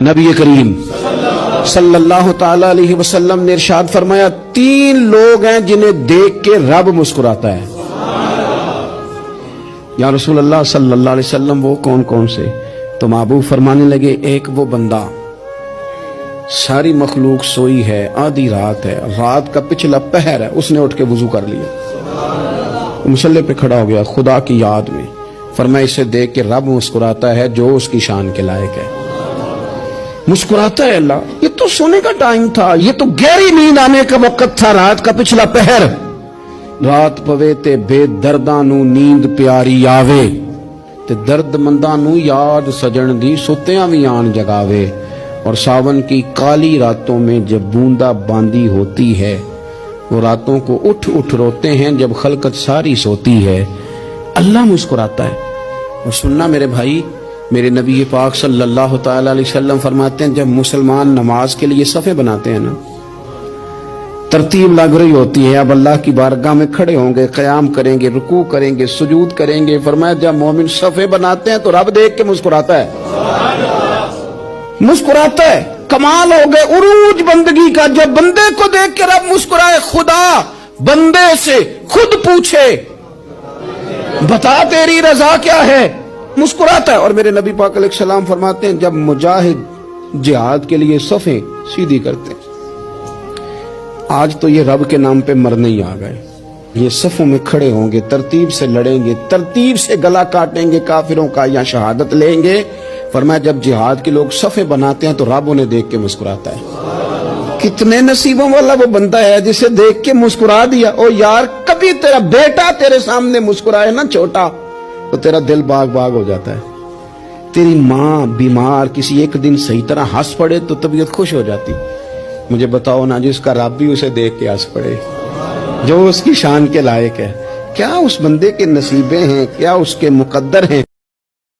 نبی کریم صلی اللہ تعالی علیہ وسلم نے ارشاد فرمایا 3 لوگ ہیں جنہیں دیکھ کے رب مسکراتا ہے۔ یا رسول اللہ صلی اللہ علیہ وسلم وہ کون کون سے؟ تو محبوب فرمانے لگے ایک وہ بندہ ساری مخلوق سوئی ہے، آدھی رات ہے، رات کا پچھلا پہر ہے، اس نے اٹھ کے وضو کر لیا، مصلی پہ کھڑا ہو گیا خدا کی یاد میں، فرمایا اسے دیکھ کے رب مسکراتا ہے جو اس کی شان کے لائق ہے۔ مسکراتا ہے اللہ، یہ تو سونے کا ٹائم تھا، یہ تو گہری نیند آنے کا وقت تھا، رات کا پچھلا پہر، رات پوے تے بے درداں نو نیند پیاری آوے تے درد منداں نو یاد سجن دی ستیاں وی آن جگاوے، اور ساون کی کالی راتوں میں جب بوندا باندی ہوتی ہے وہ راتوں کو اٹھ اٹھ روتے ہیں جب خلقت ساری سوتی ہے، اللہ مسکراتا ہے۔ اور سننا میرے بھائی، میرے نبی پاک صلی اللہ تعالی علیہ وسلم فرماتے ہیں جب مسلمان نماز کے لیے صفیں بناتے ہیں نا، ترتیب لگ رہی ہوتی ہے، اب اللہ کی بارگاہ میں کھڑے ہوں گے، قیام کریں گے، رکوع کریں گے، سجود کریں گے، فرمایا جب مومن صفیں بناتے ہیں تو رب دیکھ کے مسکراتا ہے، مسکراتا ہے۔ کمال ہو گئے عروج بندگی کا، جب بندے کو دیکھ کے رب مسکرائے، خدا بندے سے خود پوچھے بتا تیری رضا کیا ہے، مسکراتا ہے۔ اور میرے نبی پاک علیہ السلام فرماتے ہیں جب مجاہد جہاد کے لیے صفیں سیدھی کرتے ہیں، آج تو یہ رب کے نام پہ مرنے ہی آ گئے، یہ صفوں میں کھڑے ہوں گے، ترتیب سے لڑیں گے، ترتیب سے گلا کاٹیں گے کافروں کا یا شہادت لیں گے۔ فرمایا جب جہاد کے لوگ صفیں بناتے ہیں تو رب انہیں دیکھ کے مسکراتا ہے۔ کتنے نصیبوں والا وہ بندہ ہے جسے دیکھ کے مسکرا دیا۔ او یار کبھی تیرا بیٹا تیرے سامنے مسکرائے نا چھوٹا تو تیرا دل باغ باغ ہو جاتا ہے، تیری ماں بیمار کسی ایک دن صحیح طرح ہنس پڑے تو طبیعت خوش ہو جاتی۔ مجھے بتاؤ نا جس کا رب بھی اسے دیکھ کے ہنس پڑے، جو اس کی شان کے لائق ہے، کیا اس بندے کے نصیبیں ہیں، کیا اس کے مقدر ہیں